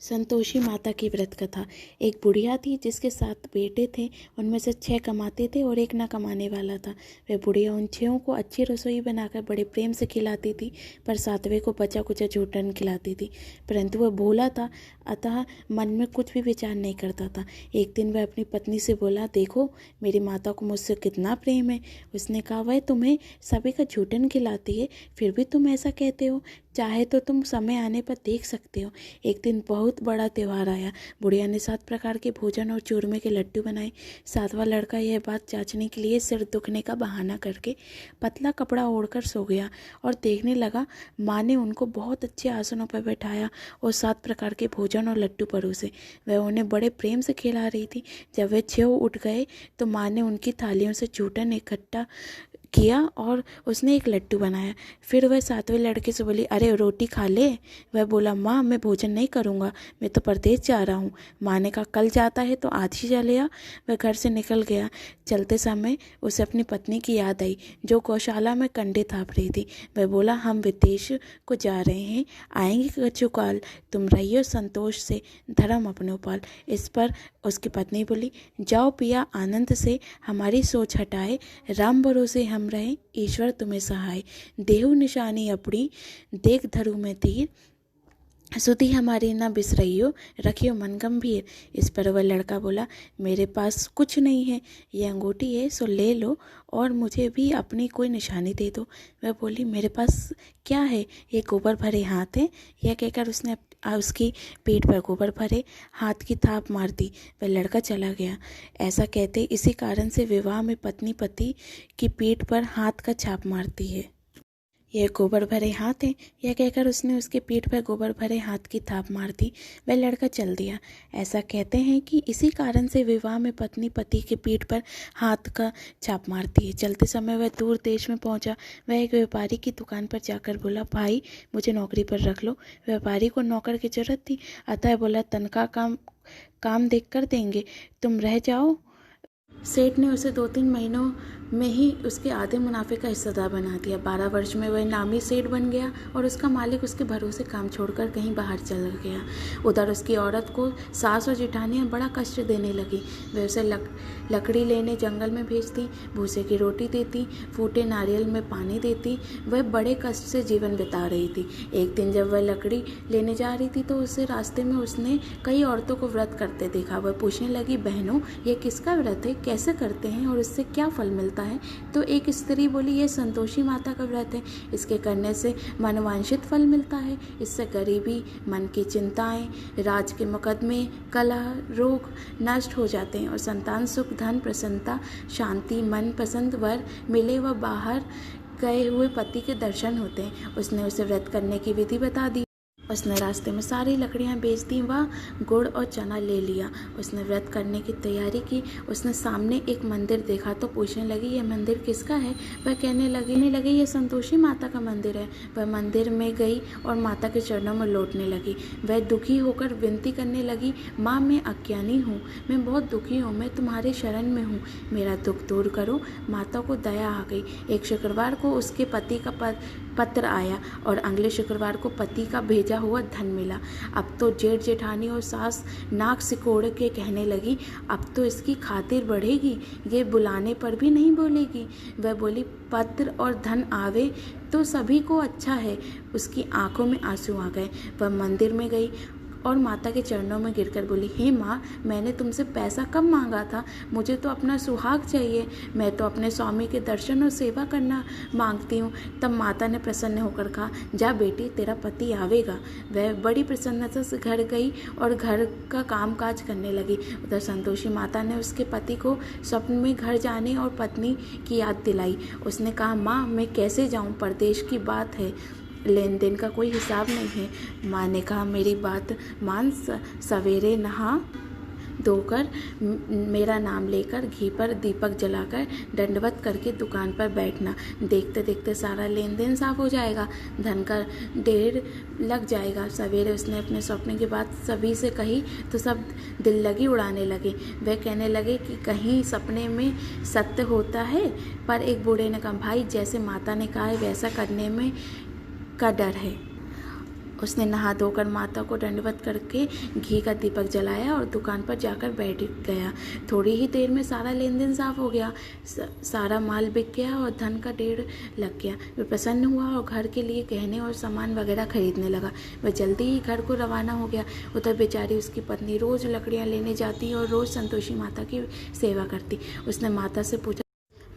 संतोषी माता की व्रत कथा। एक बुढ़िया थी जिसके 7 बेटे थे। उनमें से 6 कमाते थे और एक ना कमाने वाला था। वह बुढ़िया उन 6 को अच्छी रसोई बनाकर बड़े प्रेम से खिलाती थी, पर 7वें को बचा कुचा झूठन खिलाती थी। परंतु वह भोला था, अतः मन में कुछ भी विचार नहीं करता था। एक दिन वह अपनी पत्नी से बोला, देखो मेरी माता को मुझसे कितना प्रेम है। उसने कहा, वह तुम्हें सभी का झूठन खिलाती है, फिर भी तुम ऐसा कहते हो। चाहे तो तुम समय आने पर देख सकते हो। एक दिन बहुत बड़ा त्यौहार आया। बुढ़िया ने 7 प्रकार के भोजन और चूरमे के लड्डू बनाए। 7वां लड़का यह बात जांचने के लिए सिर दुखने का बहाना करके पतला कपड़ा ओढ़कर सो गया और देखने लगा। माँ ने उनको बहुत अच्छे आसनों पर बैठाया और 7 प्रकार के भोजन और लड्डू परोसे। वह उन्हें बड़े प्रेम से खिला रही थी। जब वे 6 उठ गए तो माँ ने उनकी थालियों से चूरन इकट्ठा किया और उसने एक लड्डू बनाया। फिर वह 7वें लड़के से बोली, अरे रोटी खा ले। वह बोला, माँ मैं भोजन नहीं करूँगा, मैं तो परदेश जा रहा हूँ। माँ ने कहा, कल जाता है तो आज ही चले आ। वह घर से निकल गया। चलते समय उसे अपनी पत्नी की याद आई, जो गौशाला में कंडे थाप रही थी। वह बोला, हम विदेश को जा रहे हैं, आएंगे कछुकाल, तुम रहियो संतोष से, धर्म अपने पाल। इस पर उसकी पत्नी बोली, जाओ पिया आनंद से, हमारी सोच हटाए, राम भरोसे हम रहे, ईश्वर तुम्हें सहाय। देहु निशानी अपनी, देख धरु में तीर, सुधी हमारी ना बिसरइयो, रखियो मन गंभीर। इस पर वह लड़का बोला, मेरे पास कुछ नहीं है, ये अंगूठी है सो ले लो और मुझे भी अपनी कोई निशानी दे दो। वह बोली, मेरे पास क्या है, ये गोबर भरे हाथ है। यह कहकर उसने उसकी पीठ पर गोबर भरे हाथ की थाप मार दी। वह लड़का चला गया। ऐसा कहते इसी कारण से विवाह में पत्नी पति की पीठ पर हाथ का छाप मारती है। यह गोबर भरे हाथ है, यह कहकर उसने उसके पीठ पर गोबर भरे हाथ की थाप मार दी। वह लड़का चल दिया। ऐसा कहते हैं कि इसी कारण से विवाह में पत्नी पति के पीठ पर हाथ का छाप मारती है। चलते समय वह दूर देश में पहुंचा। वह एक व्यापारी की दुकान पर जाकर बोला, भाई मुझे नौकरी पर रख लो। व्यापारी को नौकर की जरूरत थी, अतः बोला, तनख्वाह काम देख कर देंगे, तुम रह जाओ। सेठ ने उसे 2-3 महीनों में ही उसके आधे मुनाफे का हिस्सेदार बना दिया। 12 वर्ष में वह नामी सेठ बन गया और उसका मालिक उसके भरोसे काम छोड़कर कहीं बाहर चल गया। उधर उसकी औरत को सास और जेठानियाँ बड़ा कष्ट देने लगी। वह उसे लकड़ी लेने जंगल में भेजती, भूसे की रोटी देती, फूटे नारियल में पानी देती। वह बड़े कष्ट से जीवन बिता रही थी। एक दिन जब वह लकड़ी लेने जा रही थी तो उसे रास्ते में उसने कई औरतों को व्रत करते देखा। वह पूछने लगी, बहनों ये किसका व्रत है, कैसे करते हैं और इससे क्या फल मिलता है? तो एक स्त्री बोली, यह संतोषी माता का व्रत है, इसके करने से मनवांछित फल मिलता है। इससे गरीबी, मन की चिंताएं, राज के मुकदमे, कलह, रोग नष्ट हो जाते हैं और संतान सुख, धन, प्रसन्नता, शांति, मन पसंद वर मिले व बाहर गए हुए पति के दर्शन होते हैं। उसने उसे व्रत करने की विधि बता दी। उसने रास्ते में सारी लकड़ियां बेच दी व गुड़ और चना ले लिया। उसने व्रत करने की तैयारी की। उसने सामने एक मंदिर देखा तो पूछने लगी, यह मंदिर किसका है? वह कहने लगी यह संतोषी माता का मंदिर है। वह मंदिर में गई और माता के चरणों में लौटने लगी। वह दुखी होकर विनती करने लगी, माँ मैं अज्ञानी हूँ, मैं बहुत दुखी हूँ, मैं तुम्हारे शरण में हूँ, मेरा दुख दूर करो। माता को दया आ गई। एक शुक्रवार को उसके पति का पत्र आया और अगले शुक्रवार को पति का भेजा हुआ धन मिला। अब तो जेठ जेठानी और सास नाक सिकोड़ के कहने लगी, अब तो इसकी खातिर बढ़ेगी, ये बुलाने पर भी नहीं बोलेगी। वह बोली, पत्र और धन आवे तो सभी को अच्छा है। उसकी आंखों में आंसू आ गए। वह मंदिर में गई और माता के चरणों में गिरकर बोली, हे माँ, मैंने तुमसे पैसा कब मांगा था? मुझे तो अपना सुहाग चाहिए, मैं तो अपने स्वामी के दर्शन और सेवा करना मांगती हूँ। तब माता ने प्रसन्न होकर कहा, जा बेटी, तेरा पति आवेगा। वह बड़ी प्रसन्नता से घर गई और घर का काम काज करने लगी। उधर संतोषी माता ने उसके पति को स्वप्न में घर जाने और पत्नी की याद दिलाई। उसने कहा, माँ मैं कैसे जाऊँ, परदेश की बात है, लेन देन का कोई हिसाब नहीं है। माँ ने कहा, मेरी बात मान, सवेरे नहा धोकर मेरा नाम लेकर घी पर दीपक जलाकर दंडवत करके दुकान पर बैठना। देखते देखते सारा लेन देन साफ हो जाएगा, धन का ढेर लग जाएगा। सवेरे उसने अपने सपने की बात सभी से कही तो सब दिल लगी उड़ाने लगे। वह कहने लगे कि कहीं सपने में सत्य होता है। पर एक बूढ़े ने कहा, भाई जैसे माता ने कहा है वैसा करने में का डर है। उसने नहा धोकर माता को दंडवत करके घी का दीपक जलाया और दुकान पर जाकर बैठ गया। थोड़ी ही देर में सारा लेन देन साफ हो गया, सारा माल बिक गया और धन का ढेर लग गया। वह प्रसन्न हुआ और घर के लिए गहने और सामान वगैरह खरीदने लगा। वह जल्दी ही घर को रवाना हो गया। उधर बेचारी उसकी पत्नी रोज़ लकड़ियाँ लेने जाती और रोज़ संतोषी माता की सेवा करती। उसने माता से पूछा,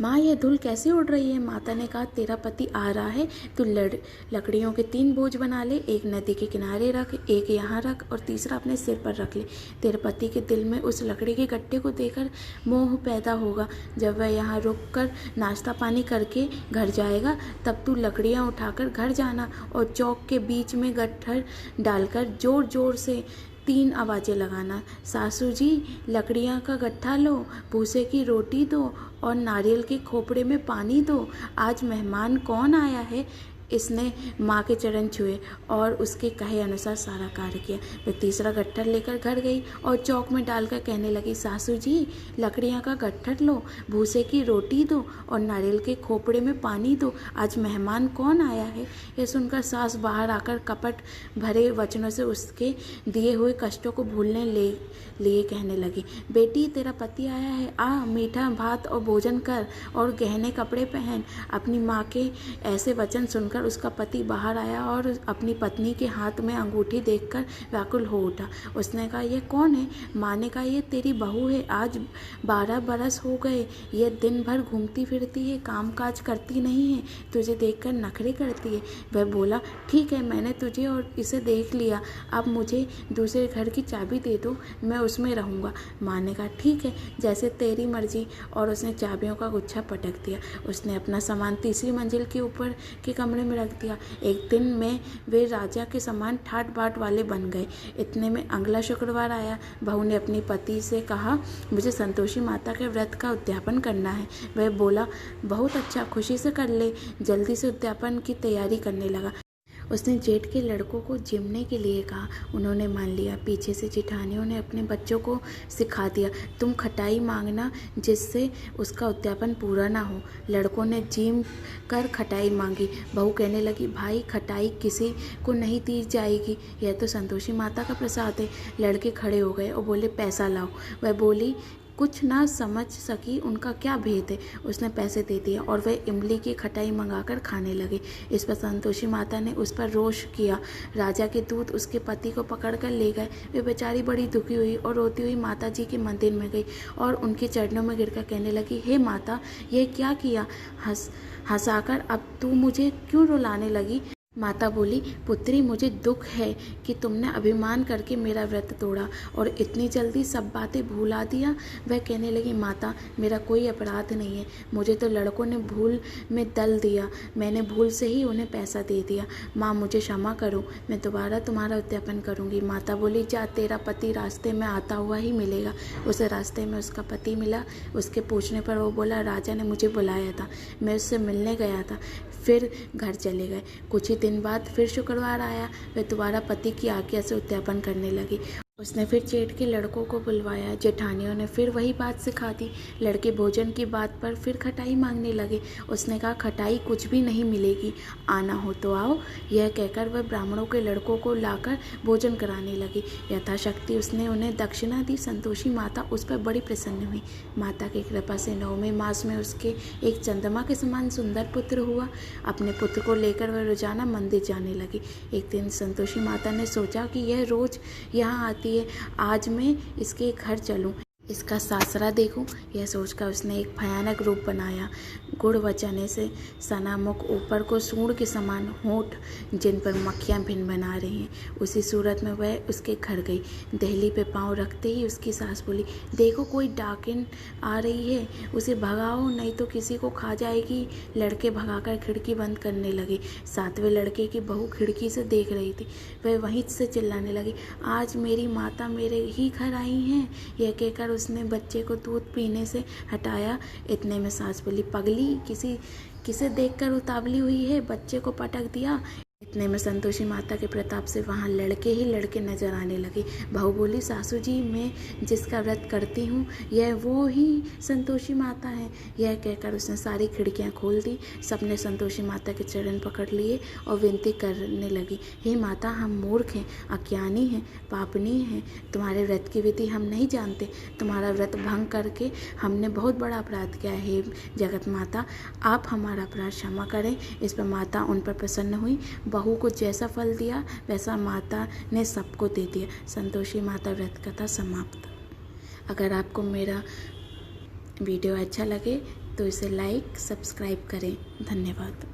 माँ ये धूल कैसे उड़ रही है? माता ने कहा, तेरा पति आ रहा है, तू लकड़ियों के 3 बोझ बना ले, एक नदी के किनारे रख, एक यहाँ रख और तीसरा अपने सिर पर रख ले। तेरे पति के दिल में उस लकड़ी के गट्टे को देखकर मोह पैदा होगा। जब वह यहाँ रुक कर नाश्ता पानी करके घर जाएगा तब तू लकड़ियाँ उठाकर घर जाना और चौक के बीच में गट्ठर डालकर जोर जोर से 3 आवाज़ें लगाना, सासू जी लकड़ियाँ का गट्ठा लो, भूसे की रोटी दो और नारियल के खोपड़े में पानी दो। आज मेहमान कौन आया है? इसने माँ के चरण छुए और उसके कहे अनुसार सारा कार्य किया। वह तीसरा गट्ठर लेकर घर गई और चौक में डालकर कहने लगी, सासू जी लकड़ियाँ का गट्ठर लो, भूसे की रोटी दो और नारियल के खोपड़े में पानी दो। आज मेहमान कौन आया है? यह सुनकर सास बाहर आकर कपट भरे वचनों से उसके दिए हुए कष्टों को भूलने लिए कहने लगी, बेटी तेरा पति आया है, आ मीठा भात और भोजन कर और गहने कपड़े पहन। अपनी माँ के ऐसे वचन सुनकर उसका पति बाहर आया और अपनी पत्नी के हाथ में अंगूठी देखकर व्याकुल हो उठा। उसने कहा, यह कौन है? माँ ने कहा, यह तेरी बहू है। आज 12 बरस हो गए, यह दिन भर घूमती फिरती है, काम काज करती नहीं है, तुझे देखकर नखरे करती है। वह बोला, ठीक है, मैंने तुझे और इसे देख लिया, अब मुझे दूसरे घर की चाबी दे दो, मैं उसमें रहूँगा। माँ ने कहा, ठीक है, जैसे तेरी मर्जी। और उसने चाबियों का गुच्छा पटक दिया। उसने अपना सामान तीसरी मंजिल के ऊपर के कमरे में रख दिया। एक दिन में वे राजा के समान ठाट बाट वाले बन गए। इतने में अगला शुक्रवार आया। बहू ने अपनी पति से कहा, मुझे संतोषी माता के व्रत का उद्यापन करना है। वह बोला, बहुत अच्छा, खुशी से कर ले। जल्दी से उद्यापन की तैयारी करने लगा। उसने जेठ के लड़कों को जिमने के लिए कहा। उन्होंने मान लिया। पीछे से जिठानियों ने अपने बच्चों को सिखा दिया, तुम खटाई मांगना जिससे उसका उद्यापन पूरा ना हो। लड़कों ने जिम कर खटाई मांगी। बहू कहने लगी, भाई खटाई किसी को नहीं दी जाएगी, यह तो संतोषी माता का प्रसाद है। लड़के खड़े हो गए और बोले, पैसा लाओ। वह बोली, कुछ ना समझ सकी उनका क्या भेद है। उसने पैसे दे दिए और वह इमली की खटाई मंगाकर खाने लगे। इस पर संतोषी माता ने उस पर रोष किया। राजा के दूत उसके पति को पकड़कर ले गए। वे बेचारी बड़ी दुखी हुई और रोती हुई माता जी के मंदिर में गई और उनके चरणों में गिरकर कहने लगी, हे माता, यह क्या किया? हंसाकर अब तू मुझे क्यों रुलाने लगी? माता बोली, पुत्री मुझे दुख है कि तुमने अभिमान करके मेरा व्रत तोड़ा और इतनी जल्दी सब बातें भुला दिया। वह कहने लगी, माता मेरा कोई अपराध नहीं है, मुझे तो लड़कों ने भूल में दल दिया, मैंने भूल से ही उन्हें पैसा दे दिया। माँ मुझे क्षमा करो, मैं दोबारा तुम्हारा उद्यापन करूँगी। माता बोली, जा तेरा पति रास्ते में आता हुआ ही मिलेगा। उसे रास्ते में उसका पति मिला। उसके पूछने पर वो बोला, राजा ने मुझे बुलाया था, मैं उससे मिलने गया था। फिर घर चले गए। कुछ ही दिन बाद फिर शुक्रवार आया। वे दोबारा पति की आज्ञा से उद्यापन करने लगी। उसने फिर जेठ के लड़कों को बुलवाया। जेठानियों ने फिर वही बात सिखा दी। लड़के भोजन की बात पर फिर खटाई मांगने लगे। उसने कहा, खटाई कुछ भी नहीं मिलेगी, आना हो तो आओ। यह कहकर वह ब्राह्मणों के लड़कों को लाकर भोजन कराने लगी। यथाशक्ति उसने उन्हें दक्षिणा दी। संतोषी माता उस पर बड़ी प्रसन्न हुई। माता की कृपा से 9वें मास में उसके एक चंद्रमा के समान सुंदर पुत्र हुआ। अपने पुत्र को लेकर वह रोजाना मंदिर जाने लगी। एक दिन संतोषी माता ने सोचा कि यह रोज यहाँ आती है, आज मैं इसके घर चलूं, इसका सासरा देखूं। यह सोचकर उसने एक भयानक रूप बनाया। गुड़ व चने से सना मुख, ऊपर को सूंड के समान होंठ जिन पर मक्खियाँ भिन बना रही हैं। उसी सूरत में वह उसके घर गई। दहली पे पांव रखते ही उसकी सास बोली, देखो कोई डाकिन आ रही है, उसे भगाओ नहीं तो किसी को खा जाएगी। लड़के भगाकर खिड़की बंद करने लगे। 7वें लड़के की बहू खिड़की से देख रही थी। वह वहीं से चिल्लाने लगी, आज मेरी माता मेरे ही घर आई हैं। यह कहकर उसने बच्चे को दूध पीने से हटाया। इतने में सास बोली, पगली किसे देखकर उतावली हुई है, बच्चे को पटक दिया। इतने में संतोषी माता के प्रताप से वहाँ लड़के ही लड़के नजर आने लगे। बहू बोली, सासू जी, मैं जिसका व्रत करती हूँ यह वो ही संतोषी माता है। यह कहकर उसने सारी खिड़कियाँ खोल दी। सबने संतोषी माता के चरण पकड़ लिए और विनती करने लगी, हे माता, हम मूर्ख हैं, अज्ञानी हैं, पापनी हैं, तुम्हारे व्रत की विधि हम नहीं जानते। तुम्हारा व्रत भंग करके हमने बहुत बड़ा अपराध किया है। जगत माता, आप हमारा अपराध क्षमा करें। इस पर माता उन पर प्रसन्न हुई। बहू को जैसा फल दिया वैसा माता ने सबको दे दिया। संतोषी माता व्रत कथा समाप्त। अगर आपको मेरा वीडियो अच्छा लगे तो इसे लाइक सब्सक्राइब करें। धन्यवाद।